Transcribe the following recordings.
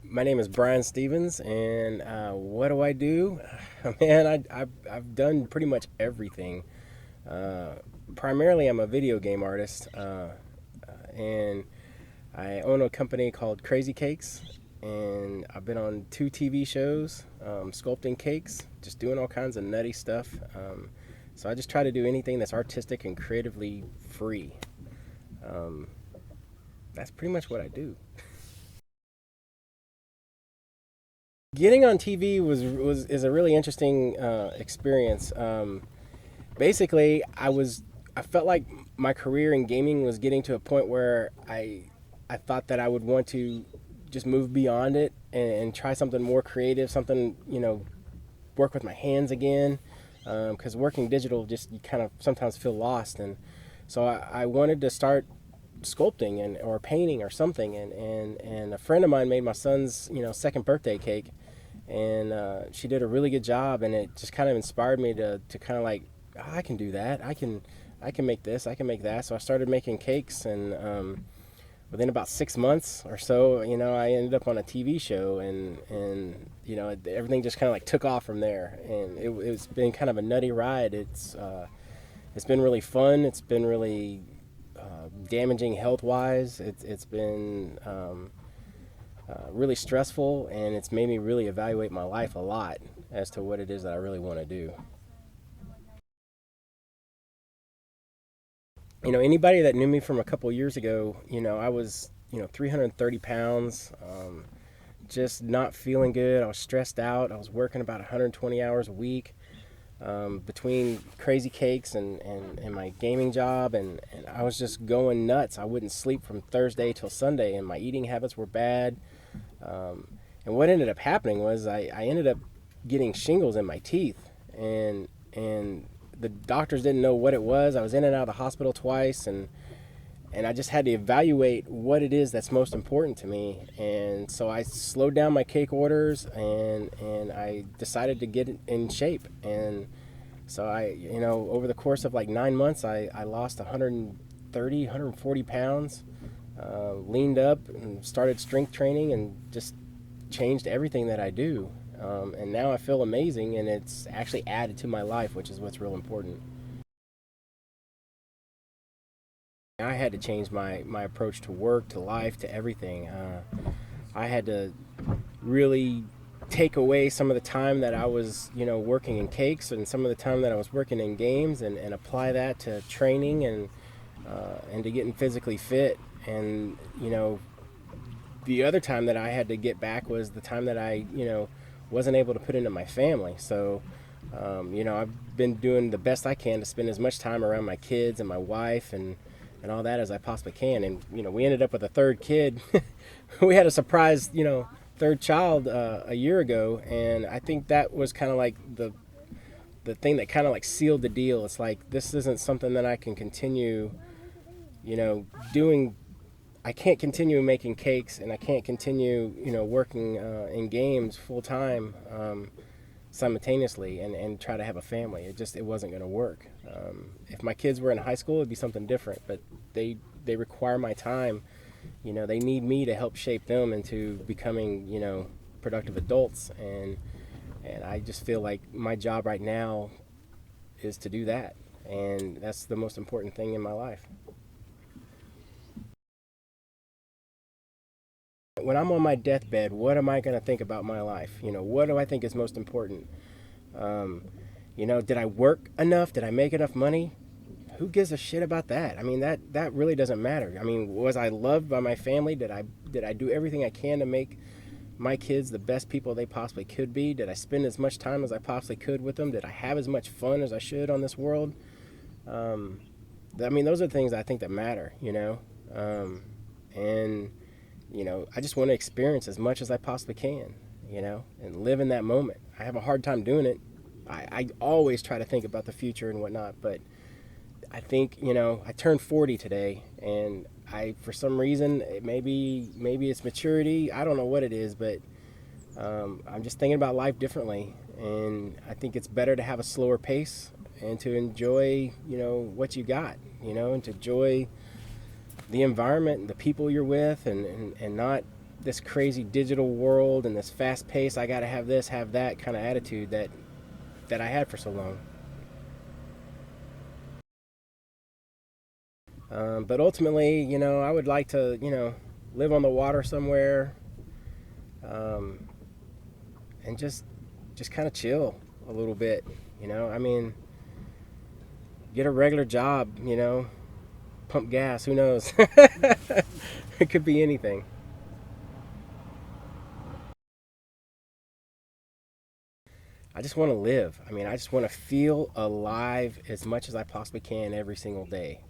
My name is Brian Stevens, and what do I do? Man, I've done pretty much everything. Uh, Primarily, I'm a video game artist, and I own a company called Crazy Cakes, and I've been on two TV shows, sculpting cakes, just doing all kinds of nutty stuff. So I just try to do anything that's artistic and creatively free. Um, that's pretty much what I do. Getting on TV was is a really interesting experience. Basically, I felt like my career in gaming was getting to a point where I thought that I would want to just move beyond it and try something more creative, something work with my hands again. Because working digital, just you kind of sometimes feel lost, and so I wanted to start sculpting and or painting or something, and a friend of mine made my son's second birthday cake, and she did a really good job, and it just kind of inspired me to kind of like, "Oh, I can do that. I can make this. I can make that." So I started making cakes, and within about 6 months or so, I ended up on a TV show, and everything just kind of like took off from there, and it's been kind of a nutty ride. It's been really fun. It's been really damaging health wise. It's been really stressful, and it's made me really evaluate my life a lot as to what it is that I really want to do. Anybody that knew me from a couple years ago, I was 330 pounds, just not feeling good. I was stressed out. I was working about 120 hours a week, between Crazy Cakes and my gaming job, and I was just going nuts. I wouldn't sleep from Thursday till Sunday, and my eating habits were bad. Um, and what ended up happening was I ended up getting shingles in my teeth, and the doctors didn't know what it was. I was in and out of the hospital twice, and I just had to evaluate what it is that's most important to me. And so I slowed down my cake orders, and I decided to get in shape. And so over the course of like 9 months, I lost 130, 140 pounds, leaned up and started strength training and just changed everything that I do. And now I feel amazing, and it's actually added to my life, which is what's real important. I had to change my approach to work, to life, to everything. I had to really take away some of the time that I was, working in cakes, and some of the time that I was working in games, and apply that to training and to getting physically fit. And the other time that I had to get back was the time that I wasn't able to put into my family. So I've been doing the best I can to spend as much time around my kids and my wife and all that as I possibly can. And we ended up with a third kid. We had a surprise, third child a year ago, and I think that was kind of like the thing that kind of like sealed the deal. It's like, this isn't something that I can continue, doing. I can't continue making cakes, and I can't continue, working in games full time, simultaneously, and try to have a family. It wasn't going to work. If my kids were in high school, it'd be something different. But they require my time. They need me to help shape them into becoming productive adults, and I just feel like my job right now is to do that, and that's the most important thing in my life. When I'm on my deathbed, what am I going to think about my life? What do I think is most important? Um, did I work enough? Did I make enough money? Who gives a shit about that? I mean, that really doesn't matter. I mean, was I loved by my family? Did I do everything I can to make my kids the best people they possibly could be? Did I spend as much time as I possibly could with them? Did I have as much fun as I should on this world? Um, I mean, those are the things I think that matter. And I just want to experience as much as I possibly can, and live in that moment. I have a hard time doing it. I always try to think about the future and whatnot, but I think, I turned 40 today, and for some reason, maybe it's maturity. I don't know what it is, but I'm just thinking about life differently, and I think it's better to have a slower pace and to enjoy, what you got, and to enjoy the environment and the people you're with, and not this crazy digital world and this fast pace, I got to have this, have that kind of attitude that I had for so long. But ultimately, I would like to, live on the water somewhere, um, and just kind of chill a little bit. I mean, get a regular job. Pump gas. Who knows? It could be anything. I just want to live. I mean, I just want to feel alive as much as I possibly can every single day.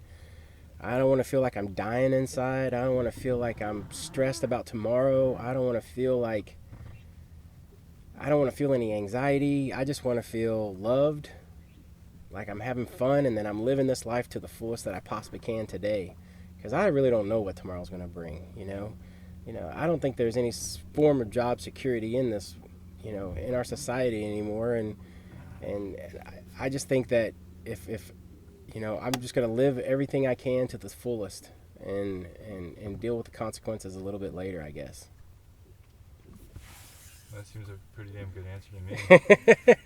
I don't want to feel like I'm dying inside. I don't want to feel like I'm stressed about tomorrow. I don't want to feel any anxiety. I just want to feel loved, like I'm having fun, and then I'm living this life to the fullest that I possibly can today. Because I really don't know what tomorrow's going to bring. I don't think there's any form of job security in this, in our society anymore. And I just think that if I'm just going to live everything I can to the fullest, and deal with the consequences a little bit later, I guess. That seems a pretty damn good answer to me.